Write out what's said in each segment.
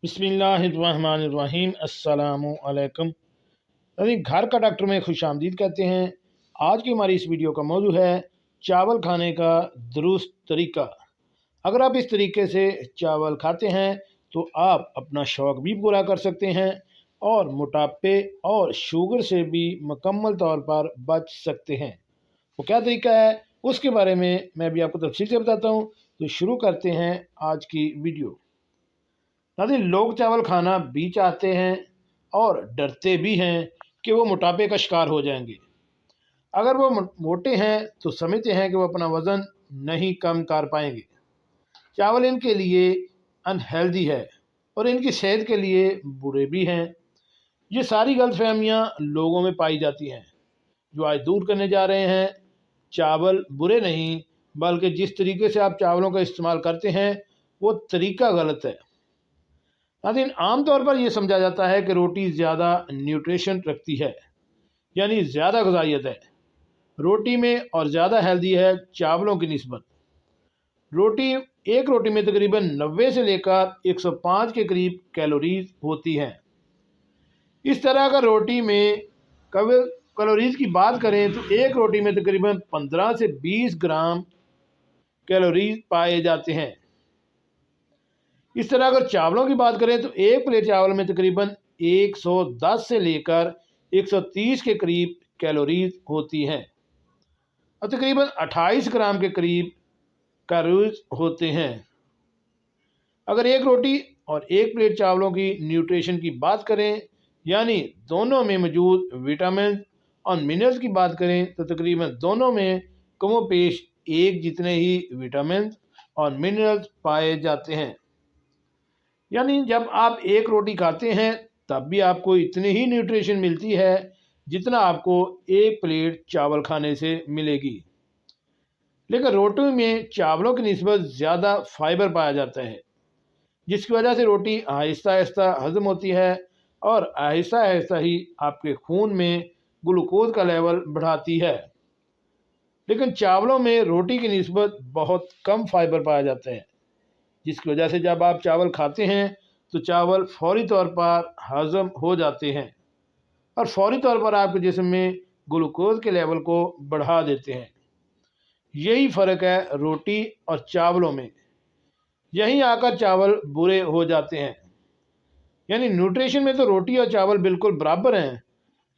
बिस्मिल्लाहिर्रहमानिर्रहीम। अस्सलामु अलैकुम। घर का डॉक्टर में खुश आमदीद कहते हैं। आज की हमारी इस वीडियो का मौजू है चावल खाने का दुरुस्त तरीका। अगर आप इस तरीके से चावल खाते हैं तो आप अपना शौक़ भी पूरा कर सकते हैं और मोटापे और शुगर से भी मुकम्मल तौर पर बच सकते हैं। वो क्या तरीका है उसके बारे में मैं भी आपको तफसील से बताता हूँ। तो शुरू करते हैं आज की वीडियो। नाज़रीन, लोग चावल खाना भी चाहते हैं और डरते भी हैं कि वो मोटापे का शिकार हो जाएंगे। अगर वो मोटे हैं तो समझते हैं कि वो अपना वज़न नहीं कम कर पाएंगे। चावल इनके लिए अनहेल्दी है और इनकी सेहत के लिए बुरे भी हैं। ये सारी गलतफहमियाँ लोगों में पाई जाती हैं जो आज दूर करने जा रहे हैं। चावल बुरे नहीं, बल्कि जिस तरीके से आप चावलों का इस्तेमाल करते हैं वो तरीका गलत है। नाज़रीन, आम तौर पर यह समझा जाता है कि रोटी ज़्यादा न्यूट्रिशन रखती है, यानी ज़्यादा ग़िज़ाइयत है रोटी में और ज़्यादा हेल्दी है चावलों की निस्बत। एक रोटी में तकरीबन 90 से लेकर 105 के करीब कैलोरीज होती हैं। इस तरह अगर रोटी में कैलोरीज की बात करें तो एक रोटी में तकरीबन 15 से 20 ग्राम कैलोरीज पाए जाते हैं। इस तरह अगर चावलों की बात करें तो एक प्लेट चावल में तकरीबन 110 से लेकर 130 के करीब कैलोरीज होती हैं और तकरीबन 28 ग्राम के करीब कैलोरीज होते हैं। अगर एक रोटी और एक प्लेट चावलों की न्यूट्रिशन की बात करें, यानी दोनों में मौजूद विटामिन और मिनरल्स की बात करें, तो तकरीबन दोनों में कमोपेश एक जितने ही विटामिन और मिनरल्स पाए जाते हैं। यानी जब आप एक रोटी खाते हैं तब भी आपको इतनी ही न्यूट्रिशन मिलती है जितना आपको एक प्लेट चावल खाने से मिलेगी। लेकिन रोटी में चावलों की निस्बत ज़्यादा फाइबर पाया जाता है, जिसकी वजह से रोटी आहिस्ता आहिस्ता हजम होती है और आहिस्ता आहिस्ता ही आपके खून में ग्लूकोज का लेवल बढ़ाती है। लेकिन चावलों में रोटी की निस्बत बहुत कम फाइबर पाया जाता है, जिसकी वजह से जब आप चावल खाते हैं तो चावल फौरी तौर पर हजम हो जाते हैं और फौरी तौर पर आपके जिस्म में ग्लूकोज के लेवल को बढ़ा देते हैं। यही फ़र्क है रोटी और चावलों में। यहीं आकर चावल बुरे हो जाते हैं। यानी न्यूट्रिशन में तो रोटी और चावल बिल्कुल बराबर हैं,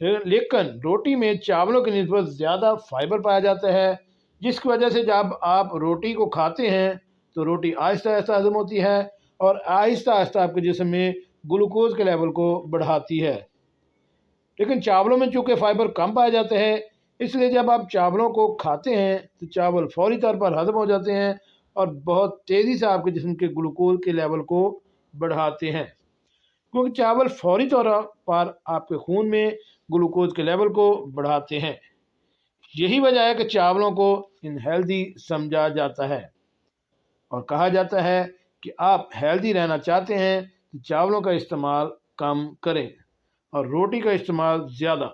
लेकिन रोटी में चावलों की निस्बत ज़्यादा फाइबर पाया जाता है, जिसकी वजह से जब आप रोटी को खाते हैं तो रोटी आहिस्ता आहिस्ता हजम होती है और आहिस्ता आहिस्ता आपके जिस्म में ग्लूकोज के लेवल को बढ़ाती है। लेकिन चावलों में चूँकि फाइबर कम पाया जाता है, इसलिए जब आप चावलों को खाते हैं तो चावल फौरी तौर पर हजम हो जाते हैं और बहुत तेज़ी से आपके जिस्म के ग्लूकोज के लेवल को बढ़ाते हैं, क्योंकि चावल फौरी तौर पर आपके खून में ग्लूकोज के लेवल को बढ़ाते हैं। यही वजह है कि चावलों को अनहेल्दी समझा जाता है और कहा जाता है कि आप हेल्दी रहना चाहते हैं तो चावलों का इस्तेमाल कम करें और रोटी का इस्तेमाल ज़्यादा।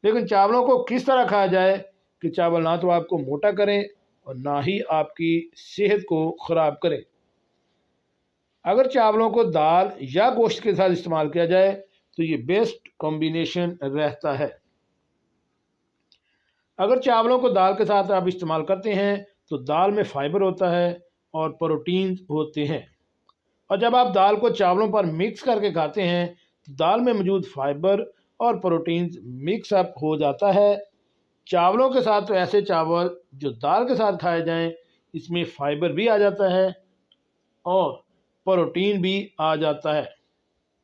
लेकिन चावलों को किस तरह खाया जाए कि चावल ना तो आपको मोटा करें और ना ही आपकी सेहत को ख़राब करें। अगर चावलों को दाल या गोश्त के साथ इस्तेमाल किया जाए तो ये बेस्ट कॉम्बिनेशन रहता है। अगर चावलों को दाल के साथ आप इस्तेमाल करते हैं तो दाल में फाइबर होता है और प्रोटीन होते हैं, और जब आप दाल को चावलों पर मिक्स करके खाते हैं तो दाल में मौजूद फाइबर और प्रोटीन मिक्स अप हो जाता है। चावलों के साथ तो ऐसे चावल जो दाल के साथ खाए जाएं, इसमें फाइबर भी आ जाता है और प्रोटीन भी आ जाता है।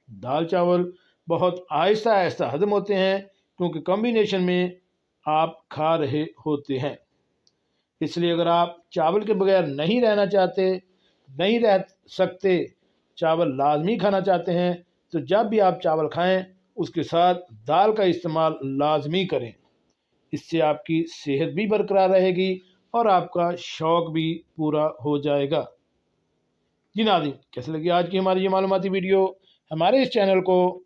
दाल चावल बहुत आहिस्ता आहिस्ता हजम होते हैं क्योंकि कॉम्बिनेशन में आप खा रहे होते हैं। इसलिए अगर आप चावल के बगैर नहीं रह सकते, चावल लाजमी खाना चाहते हैं, तो जब भी आप चावल खाएं उसके साथ दाल का इस्तेमाल लाजमी करें। इससे आपकी सेहत भी बरकरार रहेगी और आपका शौक़ भी पूरा हो जाएगा। जी नाज़रीन, कैसे लगी आज की हमारी ये मालूमाती वीडियो? हमारे इस चैनल को